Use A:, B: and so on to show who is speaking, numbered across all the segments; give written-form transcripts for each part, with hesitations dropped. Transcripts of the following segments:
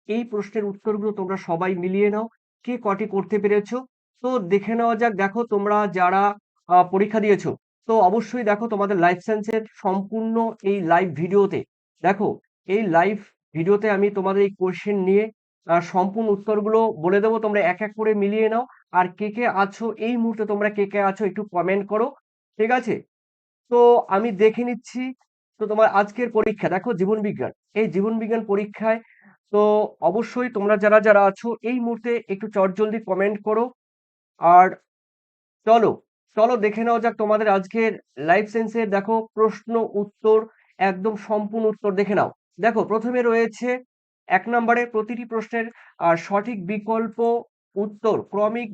A: এই প্রশ্নের উত্তরগুলো তোমরা সবাই মিলিয়ে নাও, কে কটি করতে পেরেছো। তো দেখে নেওয়া যাক। দেখো তোমরা যারা পরীক্ষা দিয়েছো, তো অবশ্যই দেখো তোমাদের লাইফ সায়েন্সের সম্পূর্ণ এই লাইভ ভিডিওতে, দেখো এই লাইভ ভিডিওতে আমি তোমাদের এই কোশ্চেন নিয়ে সম্পূর্ণ উত্তরগুলো বলে দেবো। তোমরা এক এক করে মিলিয়ে নাও। আর কে কে আছো এই মুহূর্তে, তোমরা কে কে আছো একটু কমেন্ট করো, ঠিক আছে? তো আমি দেখে নিচ্ছি। তো তোমার আজকের পরীক্ষা দেখো জীবন বিজ্ঞান, এই জীবন বিজ্ঞান পরীক্ষায় তো অবশ্যই তোমরা যারা যারা আছো এই মুহূর্তে একটু চটজলদি কমেন্ট করো। আর চলো চলো দেখে নেওয়া যাক তোমাদের আজকের লাইফ সায়েন্সের। দেখো প্রশ্ন উত্তর, একদম সম্পূর্ণ উত্তর দেখে নাও। দেখো প্রথমে রয়েছে 1 নম্বরে প্রতিটি প্রশ্নের সঠিক বিকল্প উত্তর ক্রমিক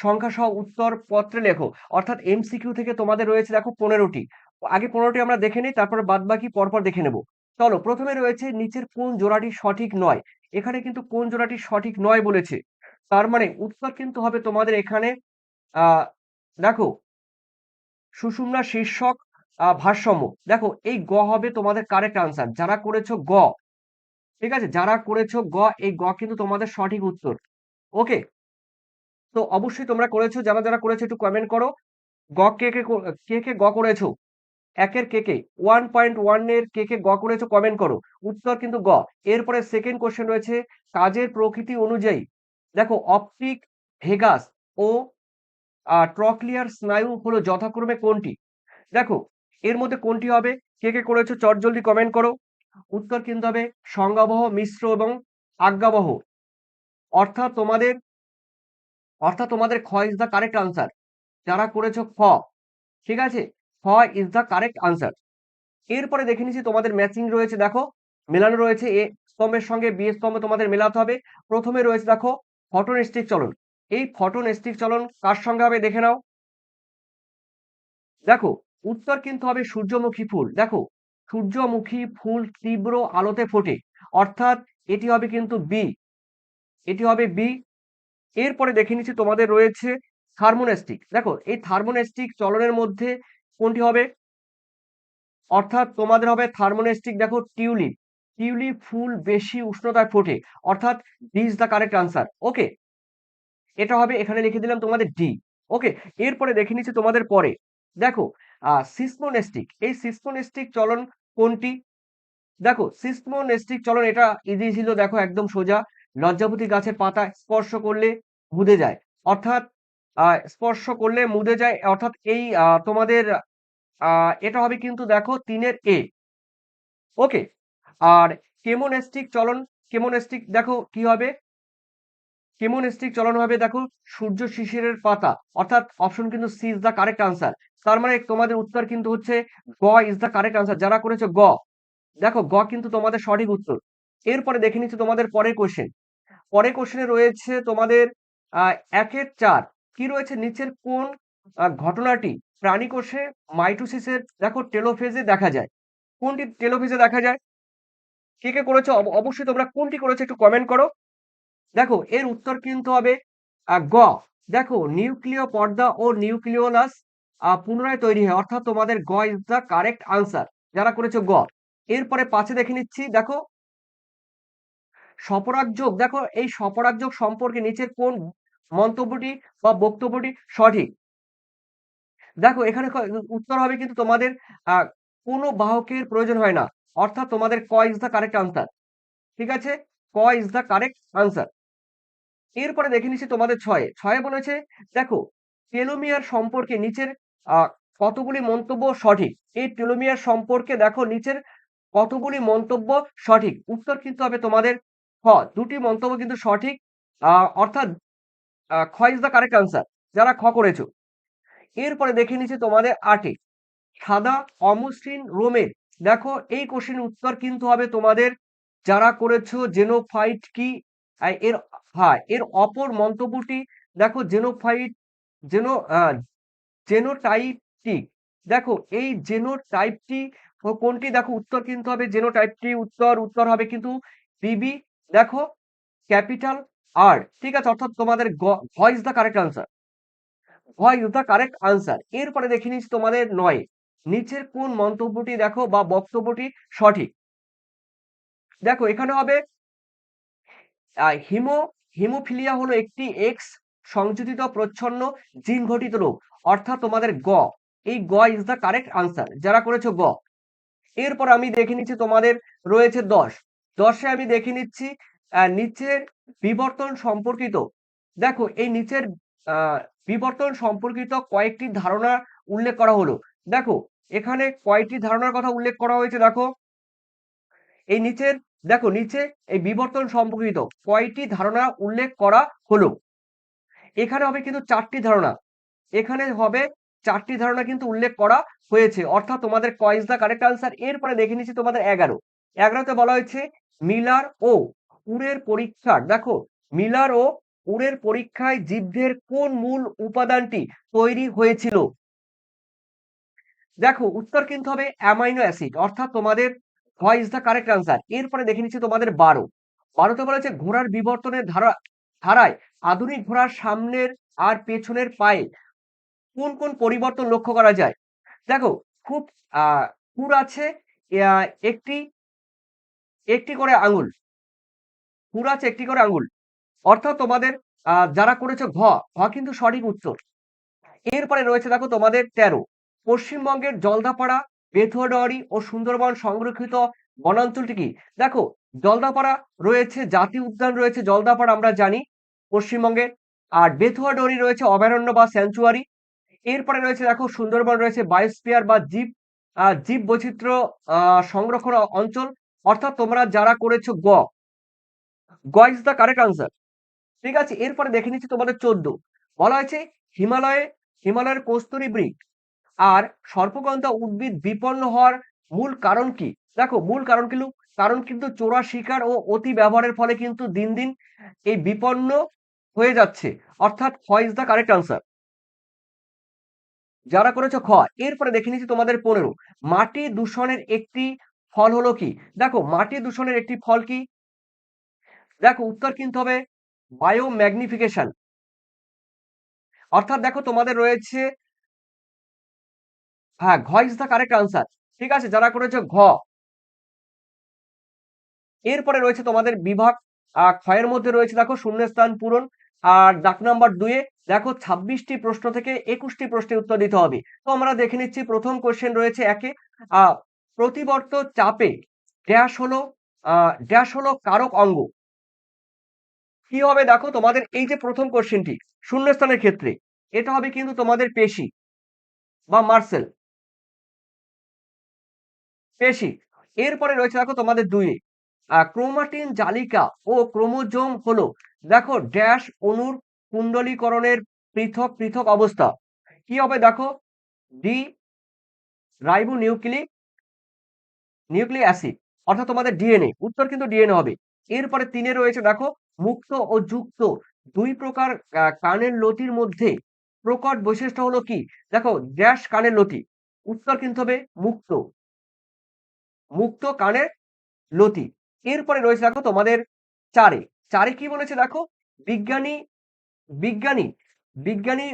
A: সংখ্যা সহ উত্তর পত্রে লেখো। অর্থাৎ এমসিকিউ থেকে তোমাদের রয়েছে দেখো 15টি। আগে 15টি আমরা দেখে নিই, তারপরে বাদ বাকি পরপর দেখে নেব। চলো প্রথমে রয়েছে নিচের কোন জোড়াটি সঠিক নয়। এখানে কিন্তু কোন জোড়াটি সঠিক নয় বলেছে, তার মানে উত্তর কিন্তু হবে তোমাদের এখানে আহ দেখো সুষুম্না শীর্ষক ভারসাম্য। দেখো এই গ হবে তোমাদের কারেক্ট আনসার, যারা করেছো গ, ঠিক আছে? যারা করেছো গ, এই গ কিন্তু তোমাদের সঠিক উত্তর। ওকে, তো অবশ্যই তোমরা করেছো, যারা যারা করেছো একটু কমেন্ট করো। গ কে কে কে কে গ করেছো, একের কে কে 1.1 এর কে কে গ করেছো কমেন্ট করো। উত্তর কিন্তু গ। এরপরে সেকেন্ড কোশ্চেন রয়েছে কাজের প্রকৃতি অনুযায়ী দেখো অপটিক ভেগাস ও ট্রক্লিয়ার স্নায়ু হলো যথাক্রমে কোনটি। দেখো এর মধ্যে কোনটি হবে, কে কে করেছো চটজলদি কমেন্ট করো। উত্তর কিন্তু হবে সংজ্ঞাবহ, মিশ্র এবং আজ্ঞাবহ। অর্থাৎ তোমাদের অর্থাৎ তোমাদের খ ইজ দ্য কারেক্ট আনসার, যারা করেছো খ, ঠিক আছে? খ ইজ দ্য কারেক্ট আনসার। এরপরে দেখে নিচ্ছি তোমাদের ম্যাচিং রয়েছে। দেখো মেলানো রয়েছে, এ স্তম্ভের সঙ্গে বি স্তম্ভ তোমাদের মেলাতে হবে। প্রথমে রয়েছে দেখো ফটোনেস্টিক চলন। এই ফটোনেস্টিক চলন কার সঙ্গে হবে দেখে নাও। দেখো উত্তর কিন্তু হবে সূর্যমুখী ফুল। দেখো সূর্যমুখী ফুল তীব্র আলোতে ফোটে, অর্থাৎ এটি হবে কিন্তু বি, এটি হবে বি। এরপরে দেখে নিচ্ছি তোমাদের রয়েছে থার্মোনেস্টিক। দেখো এই থার্মোনেস্টিক চলনের মধ্যে কোনটি হবে, অর্থাৎ তোমাদের হবে থার্মোনেস্টিক। দেখো টিউলিপ, টিউলিপ ফুল বেশি উষ্ণতায় ফোটে, অর্থাৎ D is the correct answer. Okay, এটা হবে, এখানে লিখে দিলাম তোমাদের ডি। ওকে, এরপরে দেখে নিচ্ছি তোমাদের পরে। দেখো সিসমোনেস্টিক, এই সিসমোনেস্টিক চলন কোনটি। দেখো সিসমোনেস্টিক চলন এটা ইজি ছিল, দেখো একদম সোজা। লজ্জাপতি গাছের পাতা স্পর্শ করলে মুদে যায়, অর্থাৎ স্পর্শ করলে মুদে যায়, অর্থাৎ এই তোমাদের এটা হবে কিন্তু দেখো 3-এর এ। ওকে, আর কেমোনেস্টিক চলন, কেমোনেস্টিক দেখো কি হবে, কেমোনেস্টিক চলন হবে দেখো সূর্য শিশিরের পাতা, অর্থাৎ অপশন কিন্তু C is the correct answer. তার মানে তোমাদের উত্তর কিন্তু হচ্ছে গ ইজ দ্য কারেক্ট আনসার, যারা করেছে গ। দেখো গ কিন্তু তোমাদের সঠিক উত্তর। এরপরে দেখে নিচ্ছি তোমাদের পরের কোশ্চেন। পরের কোশ্চেনে রয়েছে তোমাদের 1-4 কি রয়েছে, নিচের কোন ঘটনাটি প্রাণী কোষে মাইটোসিসের দেখো টেলোফেজে দেখা যায়। কোনটি টেলোফেজে দেখা যায়, কে কে করেছো অবশ্যই তোমরা কোনটি করেছো একটু কমেন্ট করো। দেখো এর উত্তর কিন্তু হবে গ। দেখো নিউক্লিয় পর্দা ও নিউক্লিওলাস পুনরায় তৈরি হয়, অর্থাৎ তোমাদের গ ইজ দ্য কারেক্ট আনসার, যারা করেছো গ। এরপরে 5-এ দেখে নিচ্ছি। দেখো স্বপরাগযোগ, দেখো এই স্বপরাগযোগ সম্পর্কে নিচের কোন মন্তব্যটি বা বক্তব্যটি সঠিক। দেখো এখানে উত্তর হবে কিন্তু তোমাদের কোনো বাহকের প্রয়োজন হয় না, অর্থাৎ তোমাদের ক ইজ দ্য কারেক্ট আনসার, ঠিক আছে? ক ইজ দ্য কারেক্ট আনসার। এরপরে দেখে নিচ্ছি তোমাদের 6-এ বলেছে দেখো টেলোমিয়ার সম্পর্কে নিচের কতগুলি মন্তব্য সঠিক। এই টেলোমিয়ার সম্পর্কে দেখো নিচের কতগুলি মন্তব্য সঠিক। উত্তর কিন্তু হবে তোমাদের খ, 2টি মন্তব্য কিন্তু সঠিক, অর্থাৎ খ ইজ দ্য কারেক্ট আনসার, যারা খ করেছো। এরপরে দেখে নিচ্ছি তোমাদের 8-এ সাদা অমসৃণ রোমের। দেখো এই কোশ্চেনের উত্তর কিন্তু হবে তোমাদের যারা করেছো জেনোফাইট কি এর, হ্যাঁ এর অপর মন্তব্যটি দেখো জেনোফাইট, জেনো জেনোটাইপটি। দেখো এই জেনোটাইপটি কোনটি, দেখো উত্তর কিন্তু হবে জেনোটাইপটি, উত্তর হবে কিন্তু বিবি। দেখো ক্যাপিটাল আর, ঠিক আছে? অর্থাৎ তোমাদের গ ইজ দ্য কারেক্ট আনসার, গ ইজ দ্য কারেক্ট আনসার। এরপরে দেখে নিচ্ছি তোমাদের 9-এ নিচের কোন মন্তব্যটি দেখো বা বক্তব্যটি সঠিক। দেখো এখানে হবে হিমোফিলিয়া হলো একটি এক্স সংযোজিত প্রচ্ছন্ন জিন ঘটিত রোগ, অর্থাৎ তোমাদের গ, এই গ ইজ দ্য কারেক্ট আনসার যারা করেছো গ। এরপর আমি দেখে নিচ্ছি তোমাদের রয়েছে 10 আমি দেখে নিচ্ছি নিচের বিবর্তন সম্পর্কিত। দেখো এই নিচের বিবর্তন সম্পর্কিত কয়েকটি ধারণা উল্লেখ করা হলো। দেখো এখানে কয়টি ধারণার কথা উল্লেখ করা হয়েছে, দেখো এই নিচের, দেখো নিচে এই বিবর্তন সম্পর্কিত কয়টি ধারণা উল্লেখ করা হলো। এখানে হবে কিন্তু 4টি ধারণা, এখানে হবে 4টি ধারণা কিন্তু উল্লেখ করা হয়েছে, অর্থাৎ তোমাদের ক ইজ দা কারেক্ট আনসার। এরপরে দেখে নিচ্ছি তোমাদের 11তে বলা হয়েছে মিলার ও উরের পরীক্ষার, দেখো মিলার ও উরের পরীক্ষায় জীবদের কোন মূল উপাদানটি তৈরি হয়েছিল। দেখো উত্তর কিন্তু হবে অ্যামাইনো অ্যাসিড, অর্থাৎ তোমাদের ক ইজ দা কারেক্ট আনসার। এরপরে দেখে নিচ্ছি তোমাদের 12তে বলেছে ঘোড়ার বিবর্তনের ধারায় আধুনিক ঘোড়ার সামনের আর পেছনের পায়ে কোন কোন পরিবর্তন লক্ষ্য করা যায়। দেখো খুব খুর আছে, একটি একটি করে আঙুল, খুর আছে একটি করে আঙুল, অর্থাৎ তোমাদের যারা করেছে ঘ, ঘ কিন্তু সঠিক উত্তর। এরপরে রয়েছে দেখো তোমাদের 13, পশ্চিমবঙ্গের জলদাপাড়া, বেথুয়াডাওয়ারি ও সুন্দরবন সংরক্ষিত বনাঞ্চলটি কি। দেখো জলদাপাড়া রয়েছে জাতীয় উদ্যান, রয়েছে জলদাপাড়া আমরা জানি পশ্চিমবঙ্গের, আর বেথুয়াডাওয়ারি রয়েছে অভয়ারণ্য বা স্যাংচুয়ারি। এরপরে রয়েছে দেখো সুন্দরবন রয়েছে বায়োস্ফিয়ার বা জীব বৈচিত্র্য সংরক্ষণ অঞ্চল, অর্থাৎ তোমরা যারা করেছো গ, গ ইজ দ্য কারেক্ট আনসার। ঠিক আছে, এরপরে দেখে নিচ্ছি তোমাদের 14, বলা হয়েছে হিমালয়ের কস্তুরী বৃক্ষ আর সর্পগন্ধা উদ্ভিদ বিপন্ন হওয়ার মূল কারণ কি। দেখো মূল কারণ কিন্তু চোরা শিকার ও অতি ব্যবহারের ফলে কিন্তু দিন দিন এই বিপন্ন হয়ে যাচ্ছে, অর্থাৎ খ ইজ দ্য কারেক্ট আনসার যারা করেছো খ। এরপরে দেখে নিচ্ছি তোমাদের 15, মাটি দূষণের একটি ফল হলো কি। দেখো মাটি দূষণের একটি ফল কি, দেখো উত্তর কিন্তু হবে বায়োম্যাগনিফিকেশন, অর্থাৎ দেখো তোমাদের রয়েছে, হ্যাঁ ঘ ইজ দ্য কারেক্ট আনসার। ঠিক আছে, যারা করেছো ঘ। এরপরে রয়েছে তোমাদের বিভাগ ক্ষয়ের মধ্যে রয়েছে দেখো শূন্যস্থান পূরণ, আর ডাক নাম্বার 2 দেখো 26টি প্রশ্ন থেকে 21টি প্রশ্নের উত্তর দিতে হবে। তো আমরা দেখে নিচ্ছি প্রথম কোশ্চেন রয়েছে একে, প্রতিবর্ত চাপে ড্যাশ হলো কারক অঙ্গ। কি হবে দেখো তোমাদের এই যে প্রথম কোশ্চেনটি শূন্যস্থানের ক্ষেত্রে, এটা হবে কিন্তু তোমাদের পেশি বা মার্সেল, পেশি। এরপরে রয়েছে দেখো তোমাদের 2, ক্রোমাটিন জালিকা ও ক্রোমোজোম হলো দেখো ড্যাশ অণুর কুণ্ডলীকরণের পৃথক পৃথক অবস্থা। কি হবে দেখো ডি রাইবো নিউক্লিক অ্যাসিড, অর্থাৎ তোমাদের ডিএনএ, উত্তর কিন্তু ডিএনএ হবে। এরপরে 3 রয়েছে দেখো মুক্ত ও যুক্ত দুই প্রকার কানের লতির মধ্যে প্রকট বৈশিষ্ট্য হলো কি। দেখো ড্যাশ কানের লতি, উত্তর কিন্তু হবে মুক্ত, মুক্ত কানের লতি। এরপরে রয়েছে দেখো তোমাদের 4 কি বলেছে দেখো বিজ্ঞানী বিজ্ঞানী বিজ্ঞানী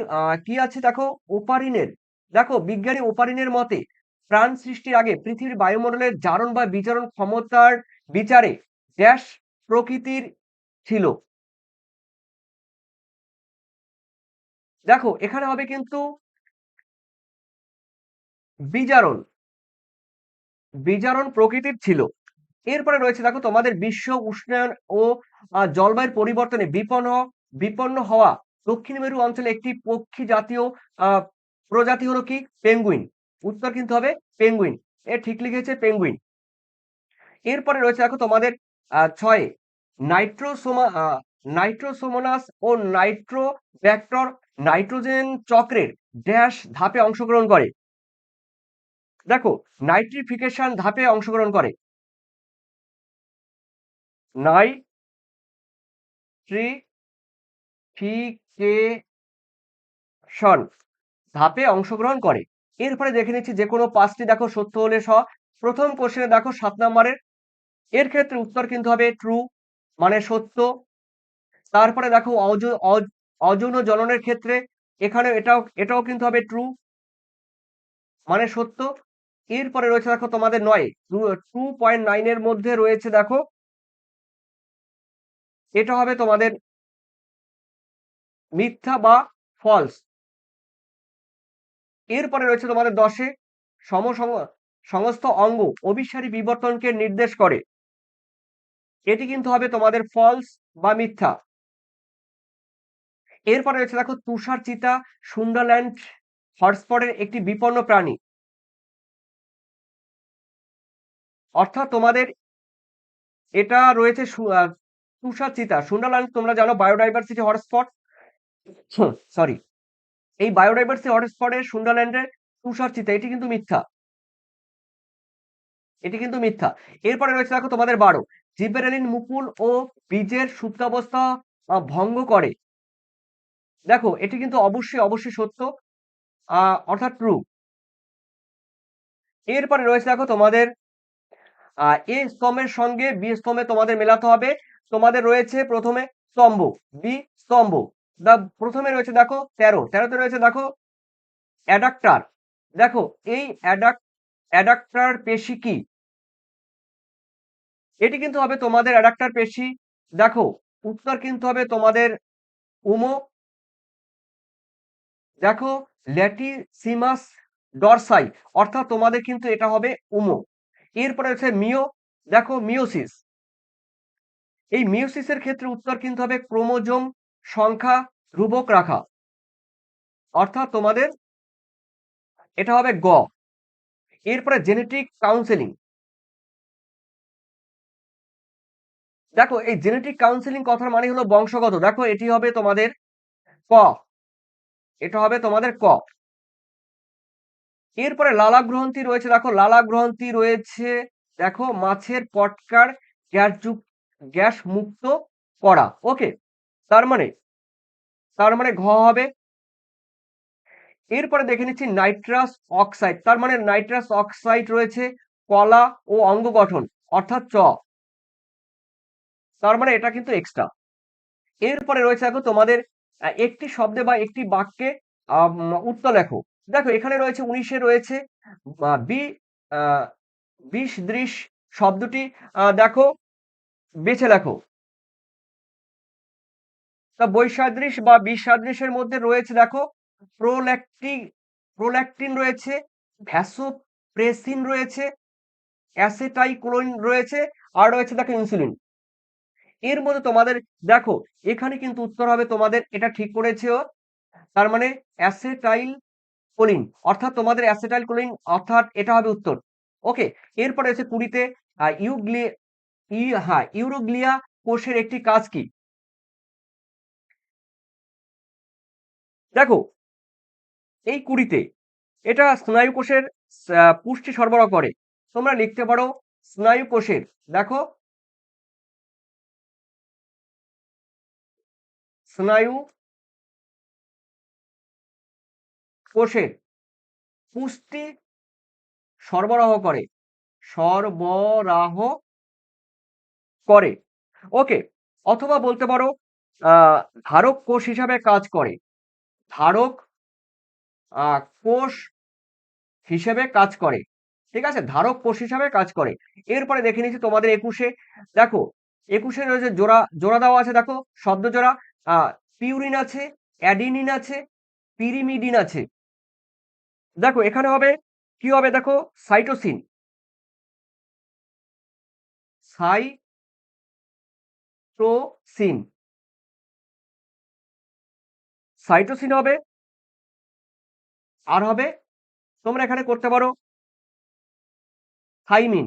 A: কি আছে দেখো ওপারিনের, দেখো বিজ্ঞানী ওপারিনের মতে প্রাণ সৃষ্টির আগে পৃথিবীর বায়ুমণ্ডলের জারণ বা বিচরণ ক্ষমতার বিচারে ড্যাশ প্রকৃতির ছিল। দেখো এখানে হবে কিন্তু বিজারণ, বিজারণ প্রকৃতির ছিল। এরপরে রয়েছে দেখো তোমাদের বিশ্ব উষ্ণায়ন ও জলবায়ুর পরিবর্তনে বিপন্ন হওয়া দক্ষিণ মেরু অঞ্চলে একটি পক্ষী জাতীয় প্রজাতি হলো কি পেঙ্গুইন, উত্তর কিন্তু হবে পেঙ্গুইন, এ ঠিক লিখেছে পেঙ্গুইন। এরপরে রয়েছে দেখো তোমাদের 6, নাইট্রোসোমোনাস ও নাইট্রোব্যাক্টর নাইট্রোজেন চক্রের ড্যাশ ধাপে অংশগ্রহণ করে। দেখো নাইট্রিফিকেশন ধাপে অংশগ্রহণ করে, নাইট্রিফিকেশন ধাপে অংশগ্রহণ করে। এরপরে দেখে নিচ্ছি যে কোনো 5টি দেখো সত্য হলে প্রথম কোশ্চেনে দেখো 7 নম্বরের, এর ক্ষেত্রে উত্তর কিন্তু হবে ট্রু মানে সত্য। তারপরে দেখো অযৌন জননের ক্ষেত্রে এখানে এটাও কিন্তু হবে ট্রু মানে সত্য। এরপরে রয়েছে দেখো তোমাদের 9, 2.9 এর মধ্যে রয়েছে দেখো এটা হবে তোমাদের মিথ্যা বা ফলস। এরপরে রয়েছে তোমাদের 10-এ সমস্ত অঙ্গ অভিসারী বিবর্তনকে নির্দেশ করে। এটি কিন্তু হবে তোমাদের ফলস বা মিথ্যা। এরপরে রয়েছে দেখো তুষার চিতা সুন্দারল্যান্ড হটস্পটের একটি বিপন্ন প্রাণী। অর্থাৎ তোমাদের এটা রয়েছে তুষার চিতা সুন্দারল্যান্ড, তোমরা জানো বায়োডাইভার্সিটি হটস্পট, সরি, এই বায়োডাইভার্সিটি হটস্পটের সুন্দারল্যান্ডের তুষার চিতা এটি কিন্তু মিথ্যা, এটি কিন্তু মিথ্যা। এরপরে রয়েছে দেখো তোমাদের 12 জিব্বেরেলিন মুকুল ও বীজের সুপ্তাবস্থা ভঙ্গ করে। দেখো এটি কিন্তু অবশ্যই অবশ্যই সত্য, অর্থাৎ ট্রু। এরপরে রয়েছে দেখো তোমাদের এ স্তম্ভের সঙ্গে বি স্তম্ভে তোমাদের মেলাতে হবে। তোমাদের রয়েছে প্রথমে স্তম্ভ, বি স্তম্ভ। প্রথমে রয়েছে দেখো 13তে রয়েছে দেখো অ্যাডাক্টার। দেখো এই অ্যাডাক্টার পেশি কি? এটি কিন্তু হবে তোমাদের অ্যাডাক্টার পেশি। দেখো উত্তর কিন্তু হবে তোমাদের উমো। দেখো ল্যাটিসিমাস ডরসাই, অর্থাৎ তোমাদের কিন্তু এটা হবে উমো। এরপরে হচ্ছে মিও, দেখো মিওসিস। এই মিওসিসের ক্ষেত্রে উত্তর কিন্তু হবে ক্রোমোজোম সংখ্যা ধ্রুবক রাখা, অর্থাৎ তোমাদের এটা হবে গ। এরপরে জেনেটিক কাউন্সেলিং। দেখো এই জেনেটিক কাউন্সেলিং কথার মানে হলো বংশগত। দেখো এটি হবে তোমাদের ক, এটা হবে তোমাদের ক। এরপরে লালা গ্রন্থি রয়েছে, দেখো লালা গ্রন্থি রয়েছে দেখো মাছের পটকার গ্যাস মুক্ত করা। ওকে, তার মানে ঘ হবে। এরপরে দেখে নিচ্ছি নাইট্রাস অক্সাইড, তার মানে নাইট্রাস অক্সাইড রয়েছে কলা ও অঙ্গ গঠন, অর্থাৎ চ, তার মানে এটা কিন্তু এক্সট্রা। এরপরে রয়েছে দেখো তোমাদের একটি শব্দে বা একটি বাক্যে উত্তর লেখো। দেখো এখানে রয়েছে 19-এ রয়েছে বি বিষ দৃশ শব্দটি দেখো বেছে লেখো। তা বৈসাদৃশ বা বিসাদৃশের মধ্যে রয়েছে দেখো প্রোল্যাকটিন রয়েছে, ভ্যাসোপ্রেসিন রয়েছে, অ্যাসেটাইকোলিন রয়েছে, আর রয়েছে দেখো ইনসুলিন। এর মধ্যে তোমাদের দেখো এখানে কিন্তু উত্তর হবে তোমাদের, এটা ঠিক করেছেও, তার মানে অ্যাসেটাইল কোলিন, অর্থাৎ তোমাদের অ্যাসেটাইল কোলিন, অর্থাৎ এটা হবে উত্তর। ওকে, এরপরে আছে 20-তে ইউরোগ্লিয়া কোষের একটি কাজ কি? দেখো এই 20-তে এটা স্নায়ু কোষের পুষ্টি সরবরাহ করে। তোমরা লিখতে পারো স্নায়ু কোষের, দেখো স্নায়ু কোষের পুষ্টি সরবরাহ করে, সরবরাহ করে। ওকে, অথবা বলতে পারো আহ, ধারক কোষ হিসাবে কাজ করে, ধারক কোষ হিসেবে কাজ করে। ঠিক আছে, ধারক কোষ হিসাবে কাজ করে। এরপরে দেখে নিচ্ছি তোমাদের 21-এ, দেখো 21-এ রয়েছে জোড়া জোড়া দেওয়া আছে, দেখো শব্দ জোড়া, পিউরিন আছে, অ্যাডিনিন আছে, পিরিমিডিন আছে। দেখো এখানে হবে কি হবে, দেখো সাইটোসিন, সাইটোসিন, সাইটোসিন হবে। আর হবে তোমরা এখানে করতে পারো থাইমিন,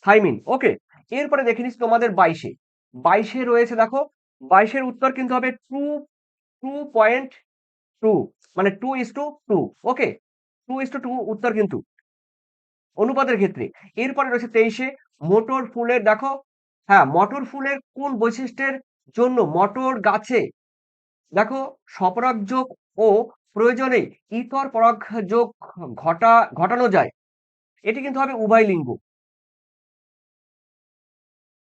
A: থাইমিন। ওকে, এরপরে দেখে নিচ্ছি তোমাদের 22-এ রয়েছে দেখো 22-এর উত্তর কিন্তু হবে 2.2, মানে 2:2। ওকে, 2:2 উত্তর কিন্তু অনুপাতের ক্ষেত্রে। এরপরে রয়েছে 23-এ মটর ফুলের, দেখো হ্যাঁ মটর ফুলের কোন বৈশিষ্ট্যের জন্য মটর গাছে দেখো স্বপরাগযোগ ও প্রয়োজনে ইতর পরাগযোগ ঘটানো যায়। এটি কিন্তু হবে উভয় লিঙ্গ,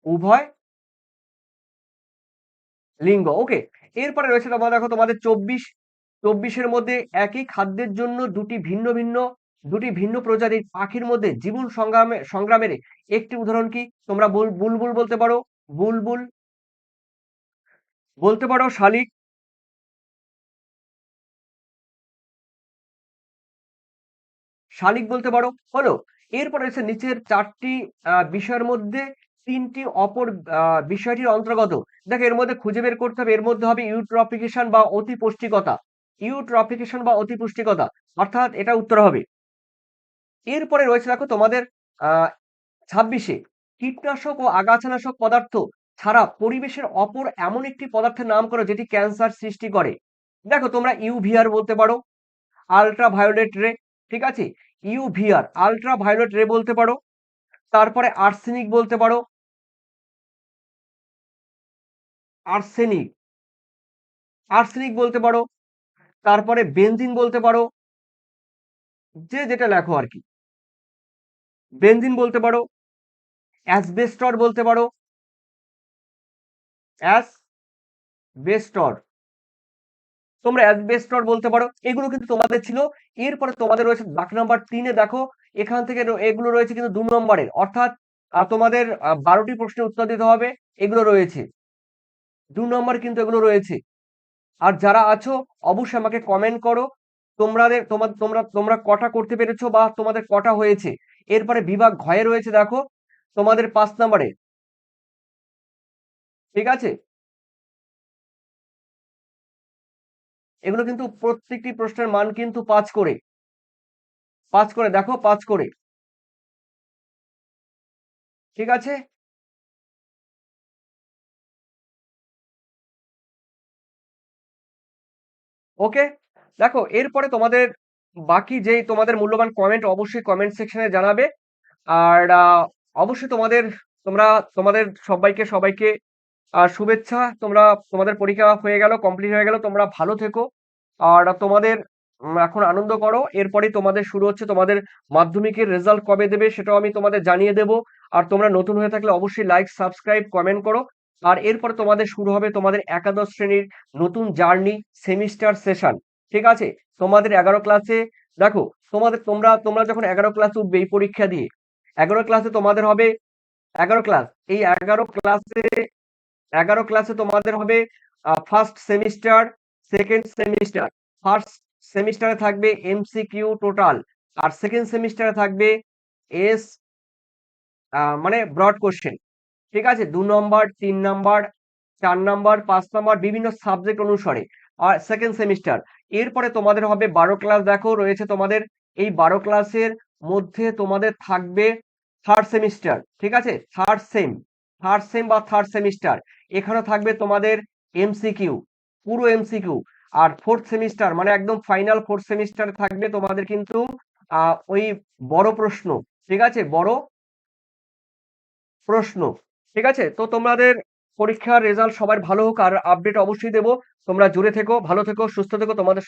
A: উভয় লিঙ্গ। ওকে, এরপরে রয়েছে তোমার দেখো তোমাদের 24-এর মধ্যে একই খাদ্যের জন্য দুটি ভিন্ন ভিন্ন দুটি ভিন্ন প্রজাতির পাখির মধ্যে জীবন সংগ্রামের একটি উদাহরণ কি? তোমরা বুলবুল বলতে পারো, বুলবুল বলতে পারো, শালিক, শালিক বলতে পারো, হলো। এরপর রয়েছে নিচের চারটি বিষয়ের মধ্যে তিনটি অপর বিষয়টির অন্তর্গত। দেখো এর মধ্যে খুঁজে বের করতে হবে, এর মধ্যে হবে ইউট্রফিকেশন বা অতি পুষ্টিকতা, ইউট্রফিকেশন বা অতি পুষ্টিকতা, অর্থাৎ এটা উত্তর হবে। এরপরে রয়েছে দেখো তোমাদের 26-এ কীটনাশক ও আগাছানাশক পদার্থ ছাড়া পরিবেশের অপর এমন একটি পদার্থের নাম করো যেটি ক্যান্সার সৃষ্টি করে। দেখো তোমরা ইউভিআর বলতে পারো, আল্ট্রা ভায়োলেট রে, ঠিক আছে, ইউভিআর আল্ট্রা ভায়োলেট রে বলতে পারো। তারপরে আর্সেনিক বলতে পারো, আর্সেনিক, আর্সেনিক বলতে পারো। তারপরে বেনজিন বলতে পারো, যে যেটা লেখো আর কি, বেনজিন বলতে পারো। অ্যাসবেস্টর বলতে পারো, অ্যাসবেস্টর, তোমরা অ্যাসবেস্টর বলতে পারো। এগুলো কিন্তু তোমাদের ছিল। এরপরে তোমাদের রয়েছে দাগ নাম্বার 3-এ, দেখো এখান থেকে এগুলো রয়েছে কিন্তু 2 নম্বরের, অর্থাৎ তোমাদের 12টি প্রশ্নের উত্তর দিতে হবে, এগুলো রয়েছে 2 নম্বর কিন্তু এগুলো রয়েছে। আর যারা আছো অবশ্যই আমাকে কমেন্ট করো তোমাদের তোমরা কটা করতে পেরেছো বা তোমাদের কটা হয়েছে। এরপরে বিভাগ ঘয়ে রয়েছে দেখো তোমাদের 5 নম্বরে, ঠিক আছে, এগুলো কিন্তু প্রত্যেকটি প্রশ্নের মান কিন্তু 5 করে, 5 করে, দেখো 5 করে, ঠিক আছে। ওকে, দেখো এরপরে তোমাদের বাকি যেই তোমাদের মূল্যবান কমেন্ট অবশ্যই কমেন্ট সেকশনে জানাবে। আর অবশ্যই তোমরা তোমাদের সবাইকে শুভেচ্ছা। তোমাদের পরীক্ষা হয়ে গেল, কমপ্লিট হয়ে গেল, তোমরা ভালো থেকো। আর তোমাদের এখন আনন্দ করো। এরপরেই তোমাদের শুরু হচ্ছে তোমাদের মাধ্যমিকের রেজাল্ট কবে দেবে সেটাও আমি তোমাদের জানিয়ে দেব। আর তোমরা নতুন হয়ে থাকলে অবশ্যই লাইক, সাবস্ক্রাইব, কমেন্ট করো। আর এরপরে তোমাদের শুরু হবে তোমাদের একাদশ শ্রেণীর নতুন জার্নি, সেমিস্টার সেশন, ঠিক আছে। তোমাদের 11 ক্লাসে, দেখো তোমরা যখন 11 ক্লাসে উঠবে এই পরীক্ষা দিয়ে, 11 ক্লাসে তোমাদের হবে 11 ক্লাস, এই 11 ক্লাসে তোমাদের হবে first semester, second semester. First সেমিস্টারে থাকবে এমসিকিউ টোটাল, আর সেকেন্ড সেমিস্টারে থাকবে এস মানে ব্রড কোশ্চেন, ঠিক আছে, 2 নম্বর, 3 নম্বর, 4 নম্বর, 5 নম্বর, বিভিন্ন সাবজেক্ট অনুসারে। আর সেকেন্ড সেমিস্টার, এরপরে তোমাদের হবে 12 ক্লাস, দেখো রয়েছে তোমাদের এই 12 ক্লাসের মধ্যে তোমাদের থাকবে থার্ড সেমিস্টার, ঠিক আছে, থার্ড সেম বা থার্ড সেমিস্টার। এখানে থাকবে তোমাদের এমসিকিউ, পুরো এমসিকিউ। আর ফোর্থ সেমিস্টার মানে একদম ফাইনাল ফোর্থ সেমিস্টার থাকবে তোমাদের কিন্তু ওই বড় প্রশ্ন, ঠিক আছে, বড় প্রশ্ন, ঠিক আছে। তো তোমাদের পরীক্ষার রেজাল্ট সবার ভালো হোক, আর আপডেট অবশ্যই দেবো। তোমরা জুড়ে থেকো, ভালো থেকো, সুস্থ থেকো, তোমাদের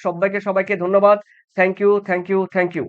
A: সবাইকে ধন্যবাদ। Thank you, thank you, thank you.